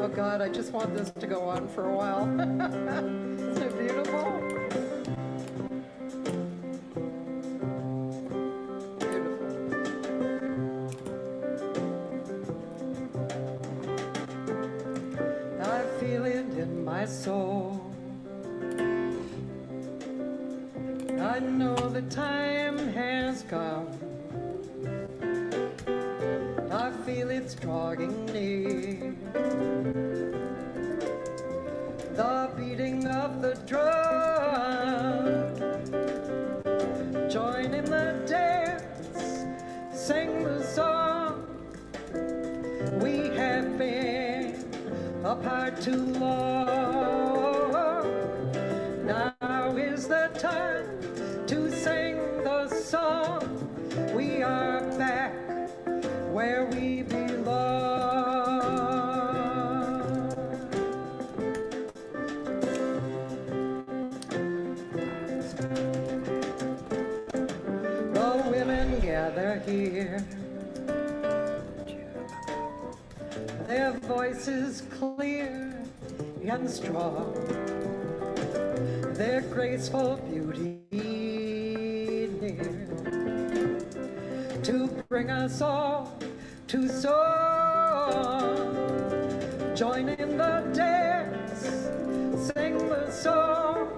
Oh God, I just want this to go on for a while. Isn't it beautiful? My soul, I know the time has come. I feel it's drawing near. The beating of the drum. Join in the dance, sing the song. We have been apart too long. Now is the time to sing the song. We are back where we belong. The women gather here, their voices clear and strong, their graceful beauty near, to bring us all to song. Join in the dance, sing the song.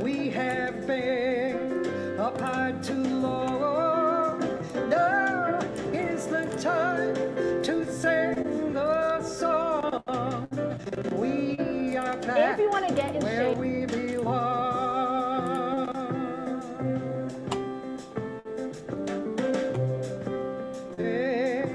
We have been apart too long. Now is the time to sing the song. We are back if you want to get in where shape. we belong. Yeah.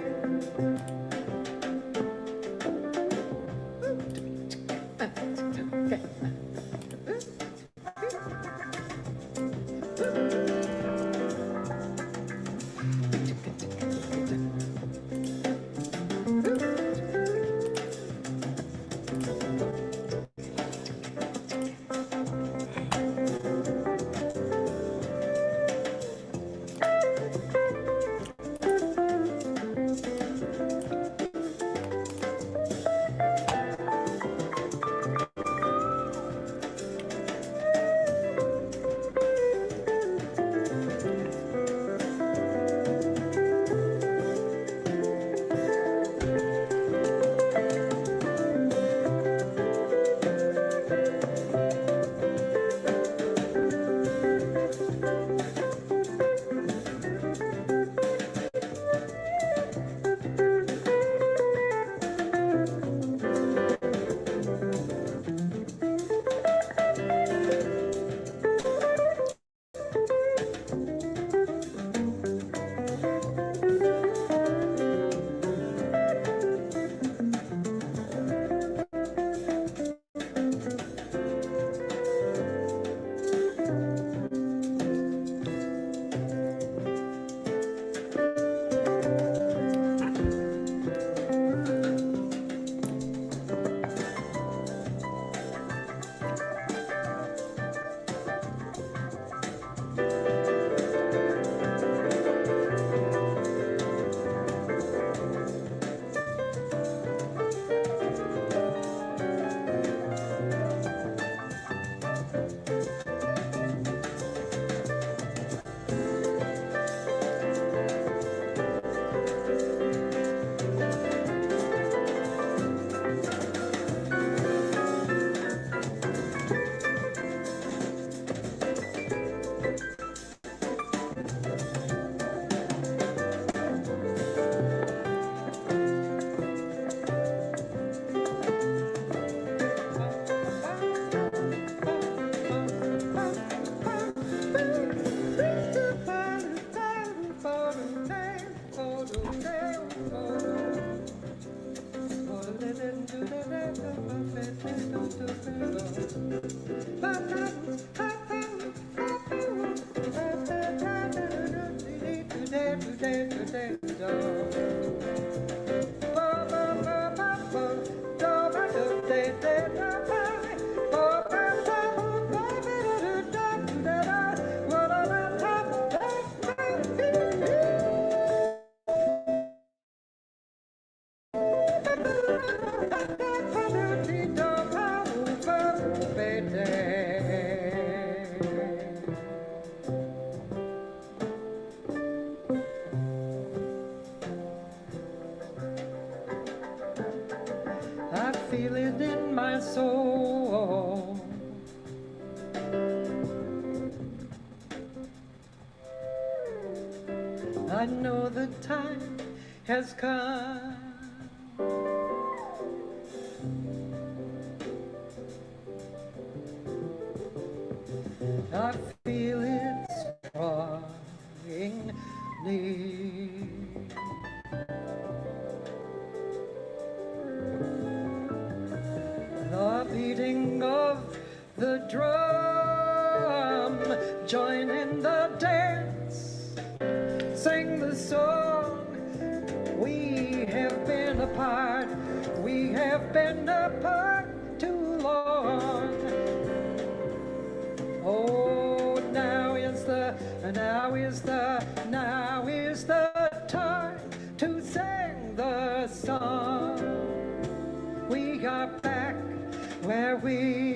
I feel it in my soul. I know the time has come. I feel it strongly. The beating of the drum, join in the dance, sing the song. We have been apart, we have been apart too long. Oh, now is the time to sing the song. We are back where we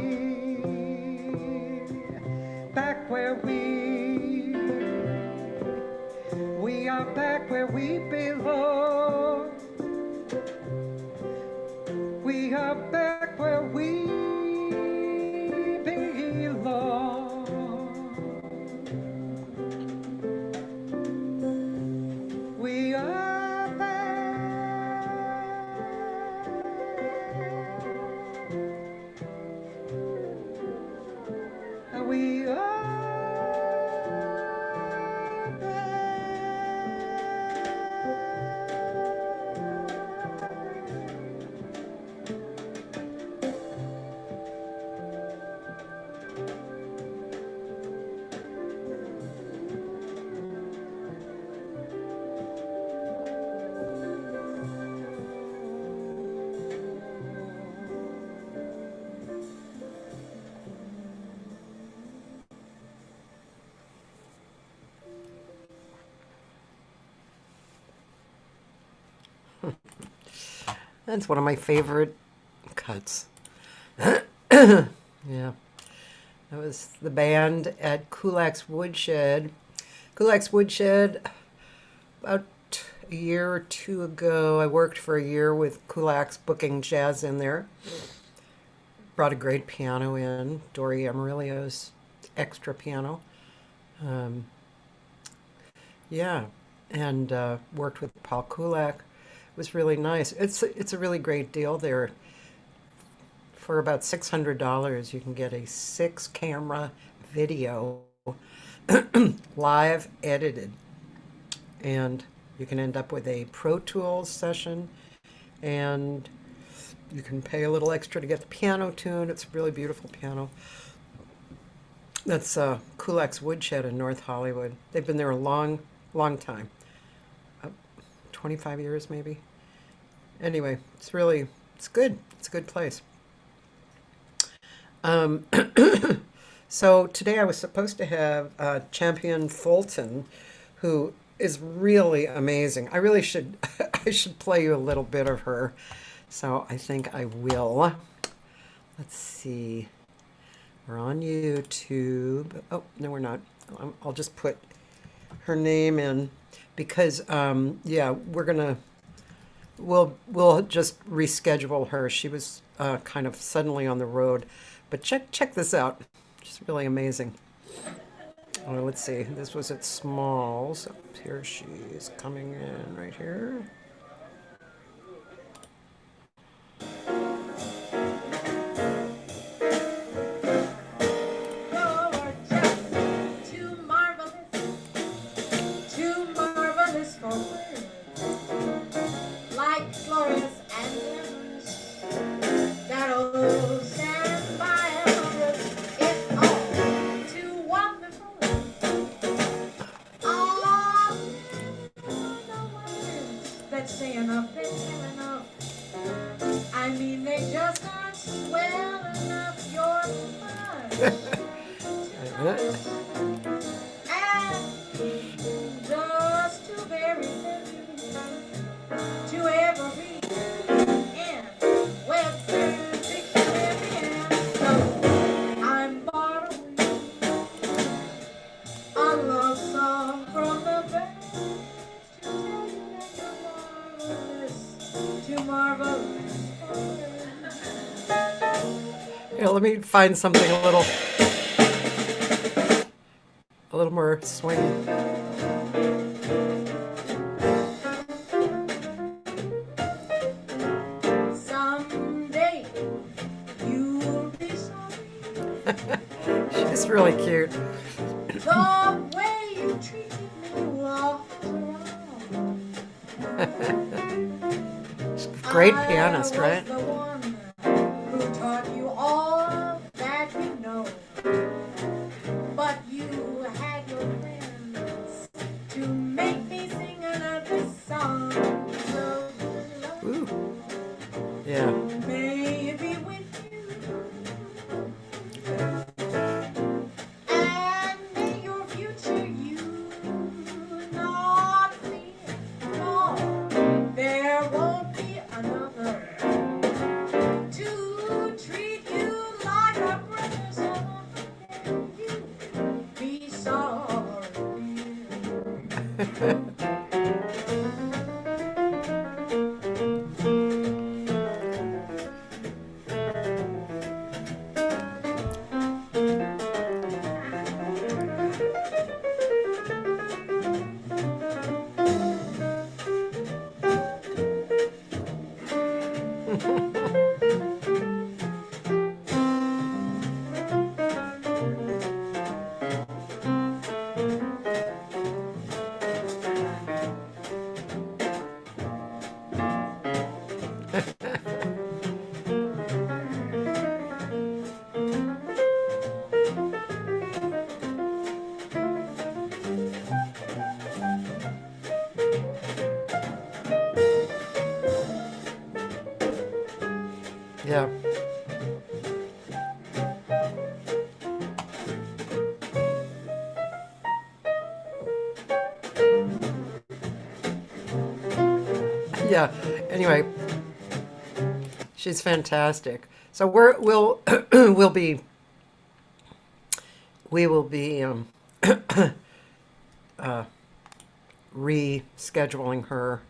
are back where we belong. We are back where we belong. We are back. We are back. That's one of my favorite cuts. Yeah. That was the band at Kulak's Woodshed. Kulak's Woodshed, about a year or two ago, I worked for a year with Kulak's booking jazz in there. Brought a great piano in, Dori Amarillo's extra piano. Yeah, and worked with Paul Kulak. It was really nice. It's a really great deal there. For about $600, you can get a 6-camera video, live edited, and you can end up with a Pro Tools session, and you can pay a little extra to get the piano tuned. It's a really beautiful piano. That's Kulak's Woodshed in North Hollywood. They've been there a long, long time. 25 years maybe. Anyway, it's good. It's a good place. So today I was supposed to have Champian Fulton, who is really amazing. I really should I should play you a little bit of her. So I think I will. Let's see. We're on YouTube. Oh, no, we're not. I'll just put her name in because yeah, we'll just reschedule her. She was kind of suddenly on the road, but check this out. She's really amazing. Oh, let's see. This was at Smalls. Here she is coming in right here. Here, let me find something a little more swing. Someday you'll be sorry. She's really cute. The way you treated me walked around. She's a great pianist, I was right? the one who taught you all that you know. But you had your friends to make me sing another song. So Ooh. Yeah. may it be with you. And may your future you not fear. No, there won't be another to treat you like a brother. So you be sorry, dear. Yeah. Yeah. Anyway, she's fantastic. So we'll we will be rescheduling her.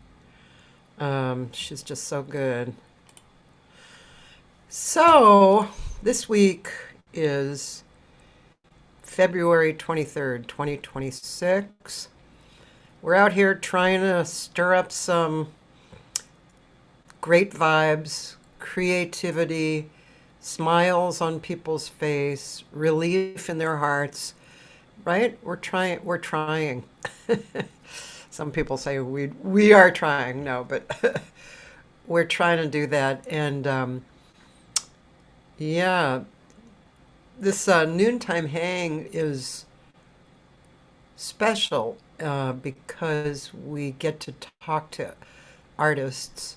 She's just so good. So this week is February 23rd, 2026. We're out here trying to stir up some great vibes, creativity, smiles on people's face, relief in their hearts, right? We're trying. Some people say we are trying. No, but we're trying to do that. And yeah, this noontime hang is special because we get to talk to artists,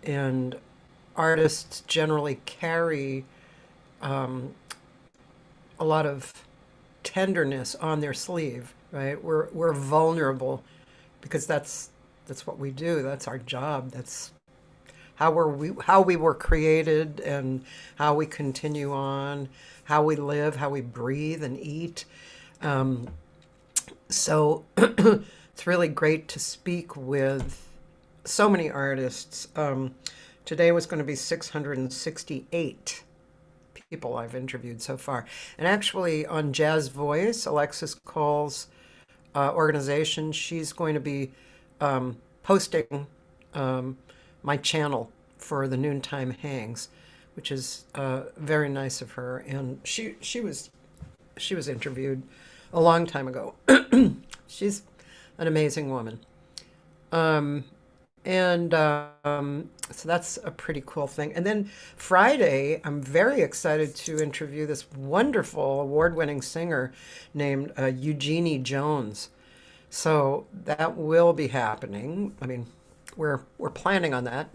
and artists generally carry a lot of tenderness on their sleeve, right? We're vulnerable because that's what we do. That's our job. That's how we were created, and how we continue on, how we live, how we breathe and eat. So it's really great to speak with so many artists. Today was going to be 668 people I've interviewed so far. And actually on Jazz Voice, Alexis Cole's organization, she's going to be posting my channel for the noontime hangs, which is very nice of her. And she was interviewed a long time ago. She's an amazing woman. So that's a pretty cool thing. And then Friday, I'm very excited to interview this wonderful award-winning singer named Eugenie Jones. So that will be happening. I mean, we're planning on that.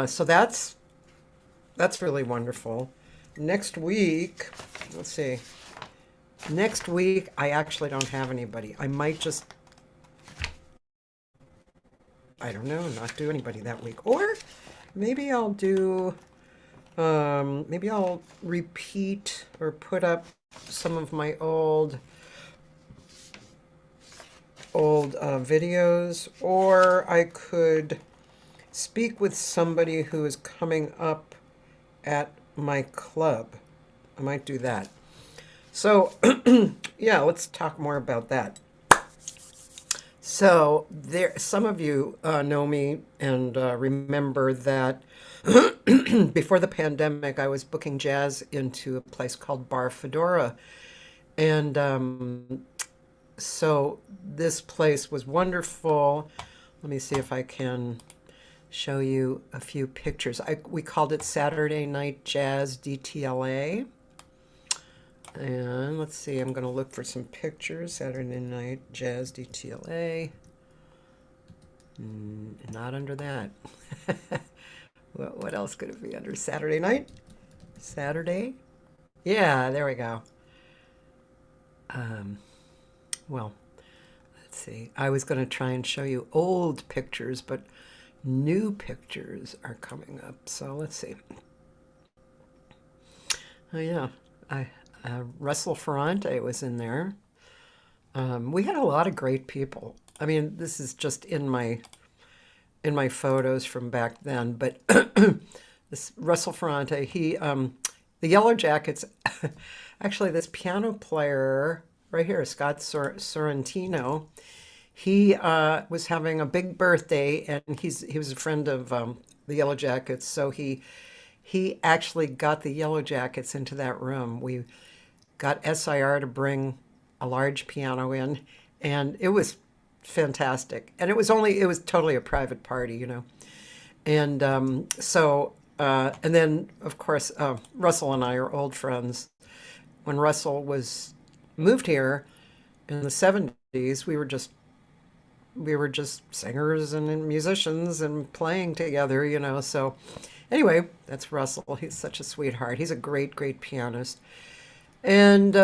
So that's really wonderful. Next week, let's see. Next week, I actually don't have anybody. I might just, I don't know, not do anybody that week. Or maybe I'll do, maybe I'll repeat or put up some of my old videos, or I could speak with somebody who is coming up at my club. I might do that. So, yeah, let's talk more about that. So, some of you know me and remember that before the pandemic, I was booking jazz into a place called Bar Fedora. And so this place was wonderful. Let me see if I can show you a few pictures. We called it Saturday Night Jazz DTLA. And let's see, I'm going to look for some pictures. Saturday Night Jazz DTLA. Not under that. What else could it be under? Saturday night? Saturday? Yeah, there we go. Well, let's see. I was going to try and show you old pictures, but new pictures are coming up. So let's see. Oh, yeah. Russell Ferrante was in there. We had a lot of great people. I mean, this is just in my photos from back then. But this Russell Ferrante, the Yellow Jackets, actually, this piano player right here, Scott Sorrentino, he was having a big birthday, and he was a friend of the Yellow Jackets, so he actually got the Yellow Jackets into that room. We got SIR to bring a large piano in, and it was fantastic. And it was totally a private party, you know. And and then, of course, Russell and I are old friends. When Russell moved here in the 70s, we were just singers and musicians and playing together, you know. So anyway, that's Russell. He's such a sweetheart. He's a great, great pianist. And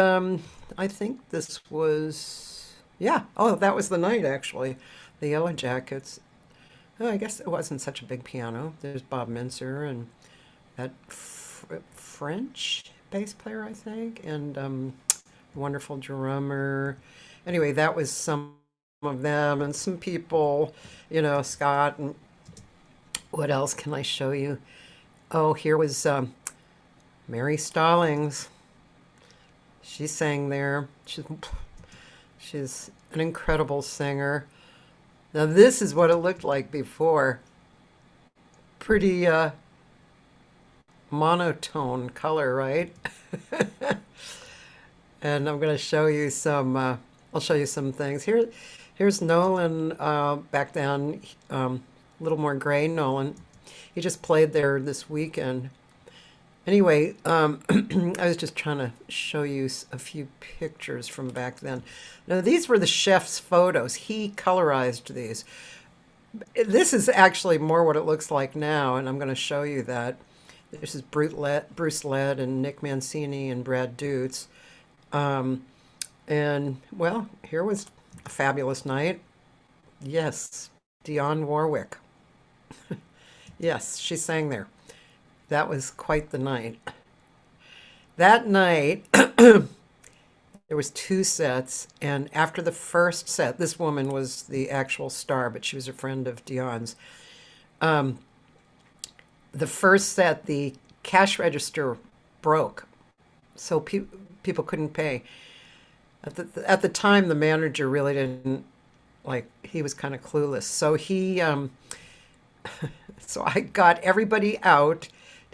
I think this was, yeah. Oh, that was the night, actually. The Yellow Jackets. Oh, I guess it wasn't such a big piano. There's Bob Mincer and that French bass player, I think, and wonderful drummer. Anyway, that was some of them and some people, you know, Scott. And what else can I show you? Oh, here was Mary Stallings. She sang there. She's an incredible singer. Now, this is what it looked like before. Pretty monotone color, right? And I'm going to show you some, I'll show you some things. Here's Nolan back then, a little more gray Nolan. He just played there this weekend. Anyway, I was just trying to show you a few pictures from back then. Now, these were the chef's photos. He colorized these. This is actually more what it looks like now, and I'm going to show you that. This is Bruce Led and Nick Mancini and Brad Dutz. And, well, here was a fabulous night. Yes, Dionne Warwick. Yes, she sang there. That was quite the night. That night, there was 2 sets, and after the first set, this woman was the actual star, but she was a friend of Dionne's. The first set, the cash register broke, so people couldn't pay. At the time, the manager really didn't, he was kind of clueless. So so I got everybody out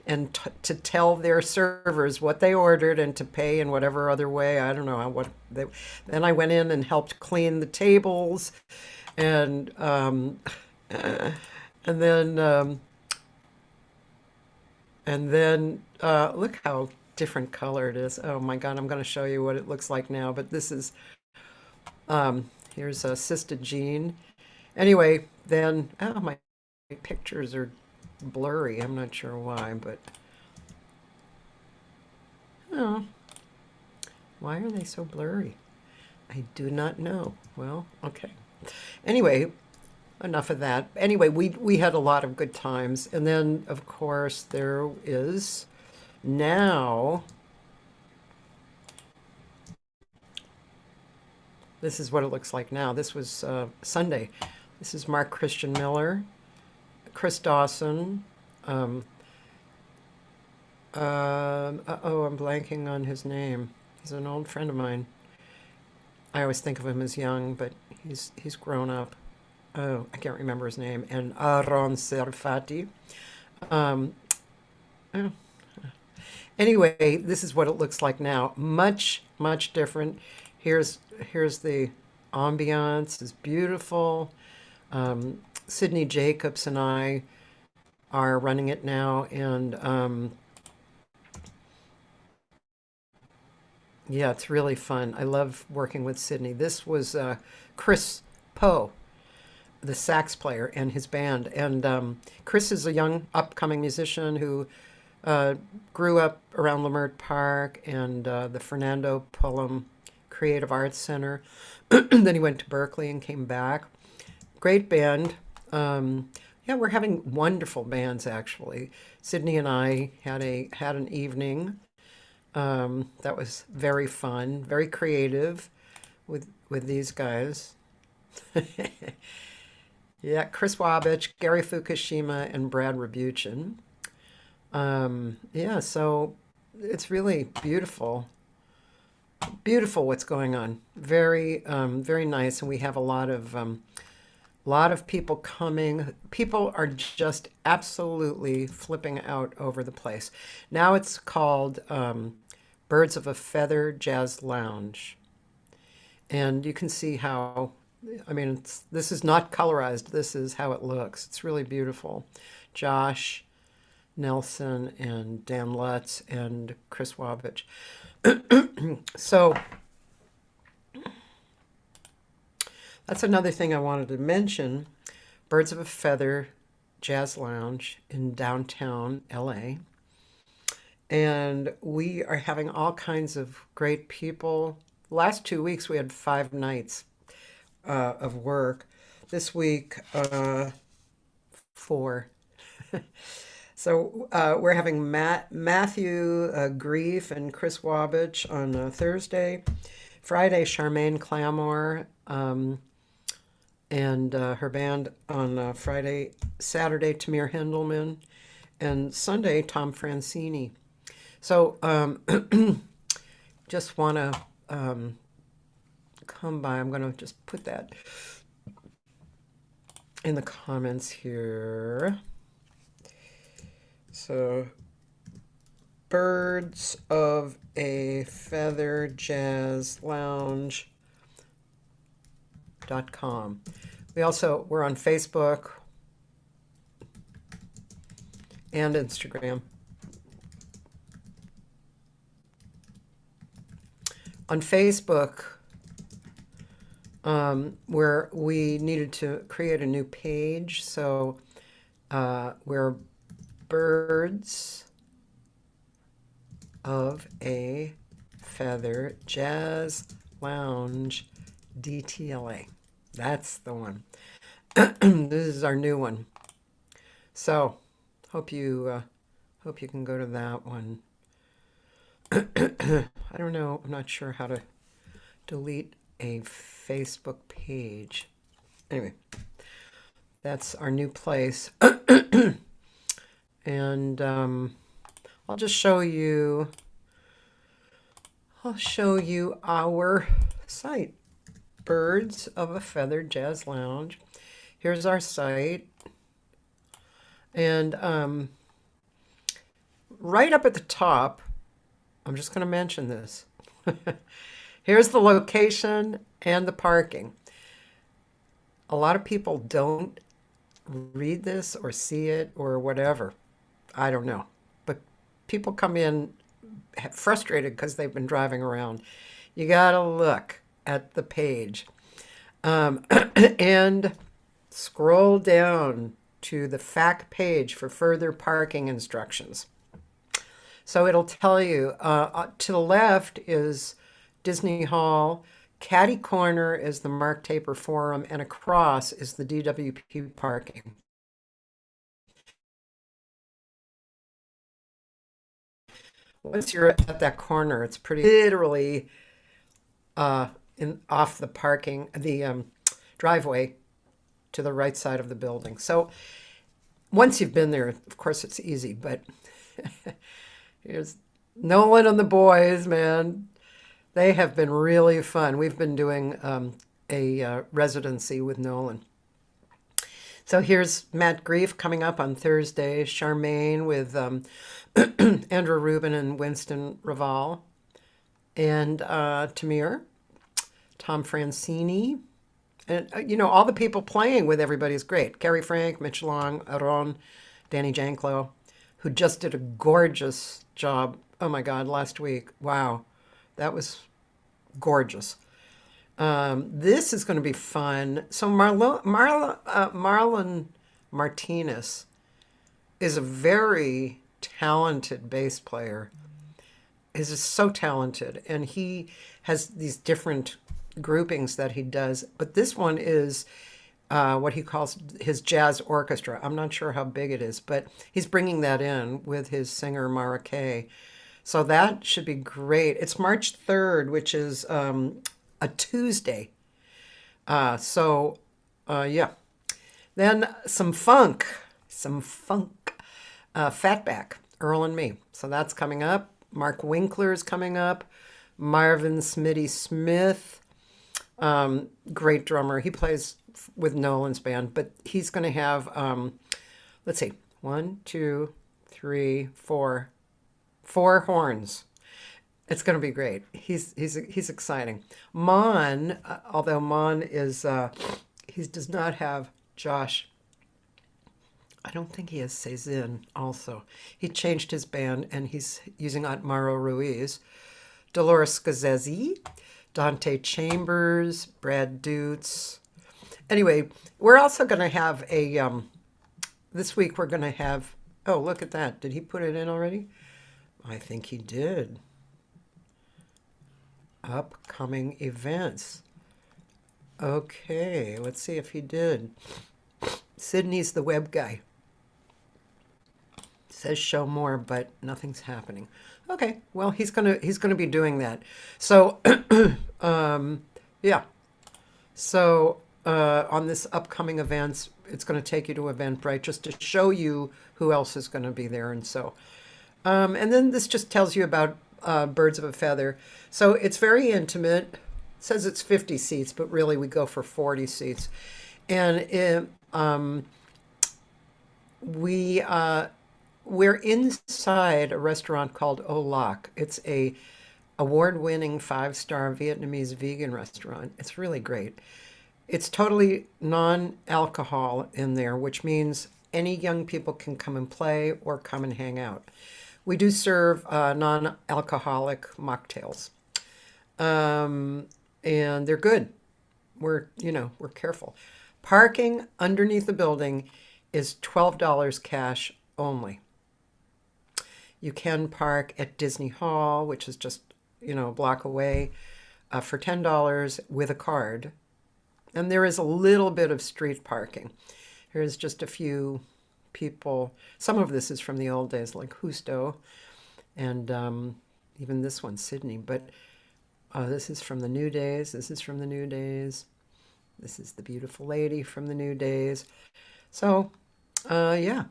and to tell their servers what they ordered and to pay in whatever other way. I don't know then I went in and helped clean the tables, and then look how different color it is. Oh my God, I'm going to show you what it looks like now. But this is here's Sister Jean. Anyway, then my pictures are blurry. I'm not sure why, but oh, why are they so blurry? I do not know. Well, okay. Anyway, enough of that. Anyway, we had a lot of good times, and then of course there is now. This is what it looks like now. This was Sunday. This is Mark Christian Miller, Chris Dawson. Um, I'm blanking on his name. He's an old friend of mine. I always think of him as young, but he's grown up. Oh, I can't remember his name. And Aaron Serfati. Um, oh. Anyway, this is what it looks like now. Much, much different. Here's the ambiance. It's beautiful. Sydney Jacobs and I are running it now, and yeah, it's really fun. I love working with Sydney. This was Chris Poe, the sax player, and his band. And Chris is a young, upcoming musician who grew up around Leimert Park and the Fernando Pullum Creative Arts Center. Then he went to Berkeley and came back. Great band. Yeah, we're having wonderful bands actually. Sydney and I had an evening that was very fun, very creative with these guys. Yeah, Chris Wabich, Gary Fukushima, and Brad Rabuchin. Yeah, so it's really beautiful. Beautiful what's going on. Very, very nice, and we have a lot of people coming. People are just absolutely flipping out over the place. Now it's called Birds of a Feather Jazz Lounge, and you can see how. I mean, this is not colorized. This is how it looks. It's really beautiful. Josh Nelson and Dan Lutz and Chris Wabich. So that's another thing I wanted to mention. Birds of a Feather Jazz Lounge in downtown LA. And we are having all kinds of great people. Last 2 weeks we had 5 nights of work. This week, 4. So we're having Matthew Grief and Chris Wabich on Thursday. Friday, Charmaine Clamore and her band on Friday. Saturday, Tamir Hendelman. And Sunday, Tom Francini. So just want to come by. I'm going to just put that in the comments here. So, Birds of a Feather Jazz Lounge.com. We're on Facebook and Instagram. On Facebook, where we needed to create a new page, so we're Birds of a Feather Jazz Lounge DTLA. That's the one. This is our new one. So hope you can go to that one. I don't know. I'm not sure how to delete a Facebook page. Anyway, that's our new place. And I'll just show you. I'll show you our site, Birds of a Feather Jazz Lounge. Here's our site, and right up at the top, I'm just going to mention this. Here's the location and the parking. A lot of people don't read this or see it or whatever. I don't know. But people come in frustrated because they've been driving around. You got to look at the page and scroll down to the FAQ page for further parking instructions. So it'll tell you, to the left is Disney Hall, catty corner is the Mark Taper Forum, and across is the DWP parking. Once you're at that corner, it's pretty literally off the parking, the driveway to the right side of the building. So once you've been there, of course, it's easy. But here's Nolan and the boys, man. They have been really fun. We've been doing a residency with Nolan. So here's Matt Grief coming up on Thursday, Charmaine with Andrew Rubin and Winston Raval, and Tamir, Tom Francini, and all the people playing with everybody is great. Carrie Frank, Mitch Long, Aron, Danny Janklow, who just did a gorgeous job. Oh my God, last week. Wow, that was gorgeous. This is going to be fun. So Marlon Martinez is a very talented bass player. He's just so talented, and he has these different groupings that he does. But this one is what he calls his jazz orchestra. I'm not sure how big it is, but he's bringing that in with his singer Mara Kay. So that should be great. It's March 3rd, which is a Tuesday. Yeah. Then some funk. Fatback, Earl and Me. So that's coming up. Mark Winkler is coming up. Marvin Smitty Smith, great drummer. He plays with Nolan's band, but he's going to have, let's see, 1, 2, 3, 4 horns. It's going to be great. He's exciting. Mon, although Mon is he does not have Josh. I don't think he has Cezanne also. He changed his band and he's using Otmaro Ruiz, Dolores Gazezi, Dante Chambers, Brad Dutz. Anyway, we're also going to have a this week we're going to have, oh, look at that. Did he put it in already? I think he did. Upcoming events. Okay, let's see if he did. Sydney's the web guy. Says show more, but nothing's happening. Okay, well he's gonna be doing that. So, yeah. So on this upcoming events, it's going to take you to Eventbrite just to show you who else is going to be there, and so. And then this just tells you about Birds of a Feather. So it's very intimate. It says it's 50 seats, but really we go for 40 seats. And we're inside a restaurant called Olac. It's a award-winning 5-star Vietnamese vegan restaurant. It's really great. It's totally non-alcohol in there, which means any young people can come and play or come and hang out. We do serve non-alcoholic mocktails, and they're good. We're careful. Parking underneath the building is $12 cash only. You can park at Disney Hall, which is just a block away, for $10 with a card. And there is a little bit of street parking. Here's just a few people. Some of this is from the old days, like Husto, and even this one, Sydney. But this is from the new days. This is from the new days. This is the beautiful lady from the new days. So, yeah.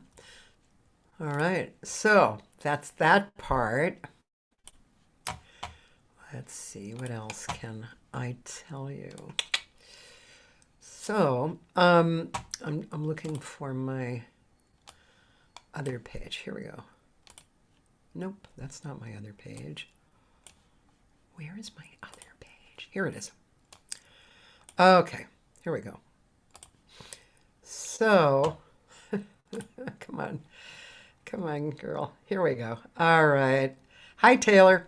All right. So that's that part. Let's see. What else can I tell you? So, I'm looking for my other page. Here we go. Nope, that's not my other page. Where is my other page? Here it is. Okay, here we go. So, come on, girl. Here we go. All right. Hi, Taylor.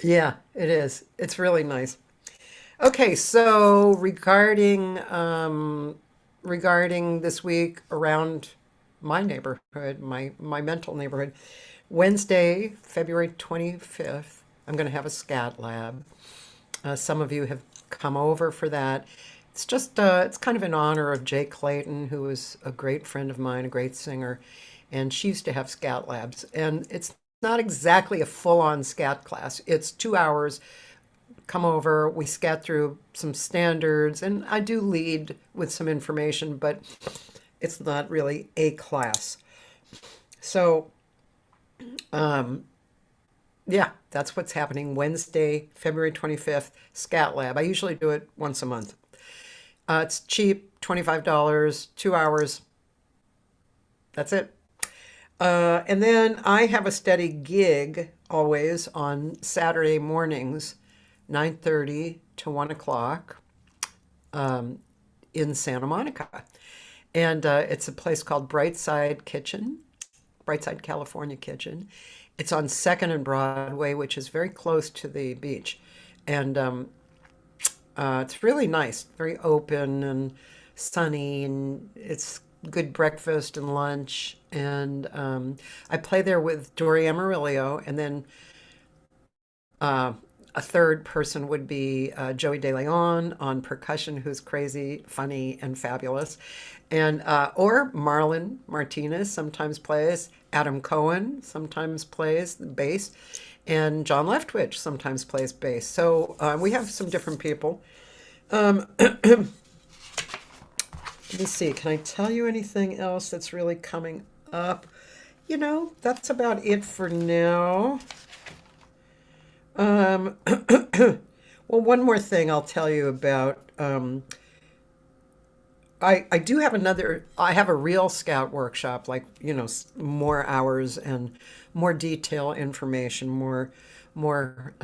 Yeah, it is. It's really nice. Okay, so regarding this week around my neighborhood, my mental neighborhood, Wednesday, February 25th, I'm going to have a scat lab. Some of you have come over for that. It's just it's kind of in honor of Jay Clayton, who was a great friend of mine, a great singer, and she used to have scat labs. And it's not exactly a full-on scat class. It's 2 hours come over, we scat through some standards, and I do lead with some information, but it's not really a class. So, yeah, that's what's happening Wednesday, February 25th, Scat Lab. I usually do it once a month. It's cheap, $25, 2 hours. That's it. And then I have a steady gig always on Saturday mornings, 9:30 to 1 o'clock in Santa Monica. And it's a place called Brightside Kitchen, Brightside California Kitchen. It's on 2nd and Broadway, which is very close to the beach. And it's really nice, very open and sunny, and it's good breakfast and lunch. And I play there with Dory Amarillo, and then a third person would be Joey De Leon on percussion, who's crazy, funny, and fabulous. And or Marlon Martinez sometimes plays. Adam Cohen sometimes plays the bass, and John Leftwich sometimes plays bass. So we have some different people. Let me see. Can I tell you anything else that's really coming up? You know, that's about it for now. Well, one more thing I'll tell you about. I do have I have a real scout workshop, like, you know, more hours and more detail information, more, more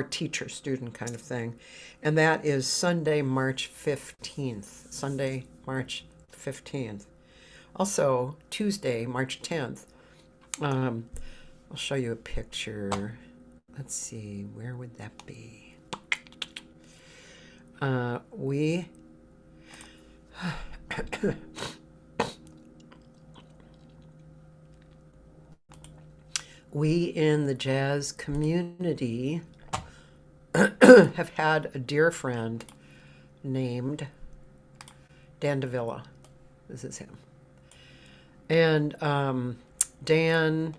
teacher student kind of thing. And that is Sunday, March 15th. Sunday, March 15th. Also, Tuesday, March 10th. I'll show you a picture. Let's see, where would that be? We in the jazz community have had a dear friend named Dan DeVilla. This is him. And Dan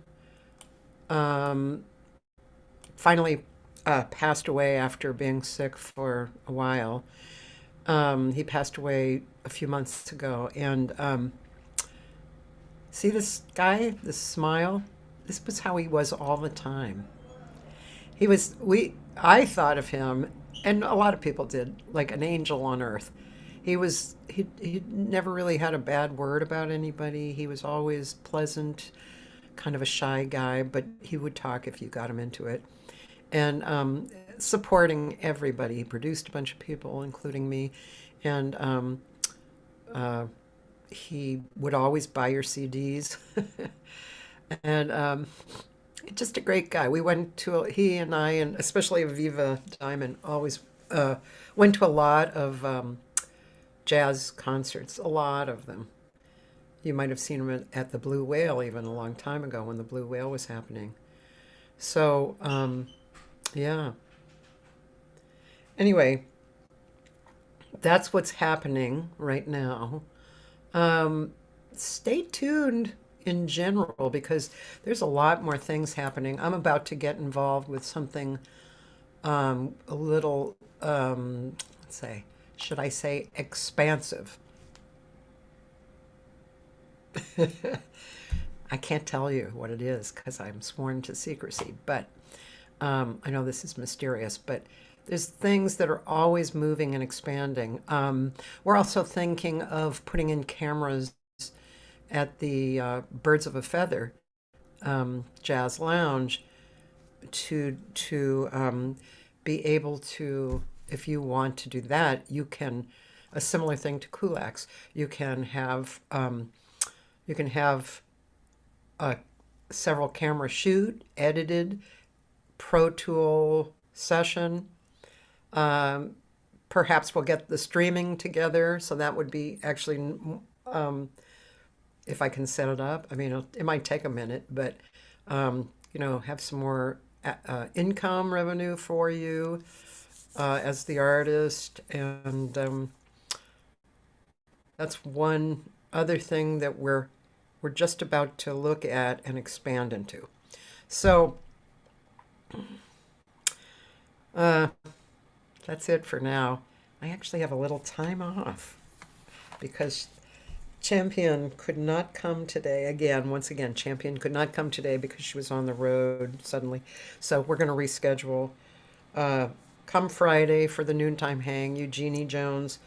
finally passed away after being sick for a while. He passed away a few months ago. And see this guy, this smile? This was how he was all the time. I thought of him, and a lot of people did, like an angel on earth. He never really had a bad word about anybody. He was always pleasant, kind of a shy guy, but he would talk if you got him into it. And supporting everybody. He produced a bunch of people, including me. And he would always buy your CDs. And just a great guy. He and I, and especially Aviva Diamond, always went to a lot of jazz concerts, a lot of them. You might have seen him at the Blue Whale even a long time ago when the Blue Whale was happening. So, yeah. Anyway, that's what's happening right now. Stay tuned in general, because there's a lot more things happening. I'm about to get involved with something a little, should I say expansive? I can't tell you what it is because I'm sworn to secrecy, but I know this is mysterious, but there's things that are always moving and expanding. We're also thinking of putting in cameras at the Birds of a Feather Jazz Lounge to be able to, if you want to do that, you can, a similar thing to Kulak's, you can have a several camera shoot, edited, Pro Tool session. Perhaps we'll get the streaming together, so that would be actually, if I can set it up. I mean, it might take a minute, but have some more income revenue for you as the artist, and that's one other thing that we're just about to look at and expand into. So Uh, that's it for now. I actually have a little time off because Champion could not come today. Again, once again, Champion could not come today because she was on the road suddenly. So we're going to reschedule. Uh, Come Friday for the noontime hang, Eugenie Jones.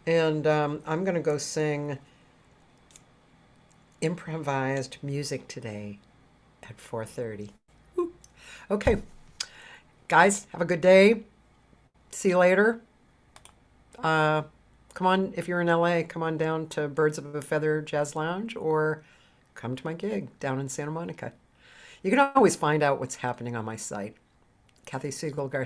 And I'm going to go sing improvised music today at 4:30. Okay, guys, have a good day. See you later. Come on, if you're in LA, come on down to Birds of a Feather Jazz Lounge or come to my gig down in Santa Monica. You can always find out what's happening on my site, Cathy Segal-Garcia.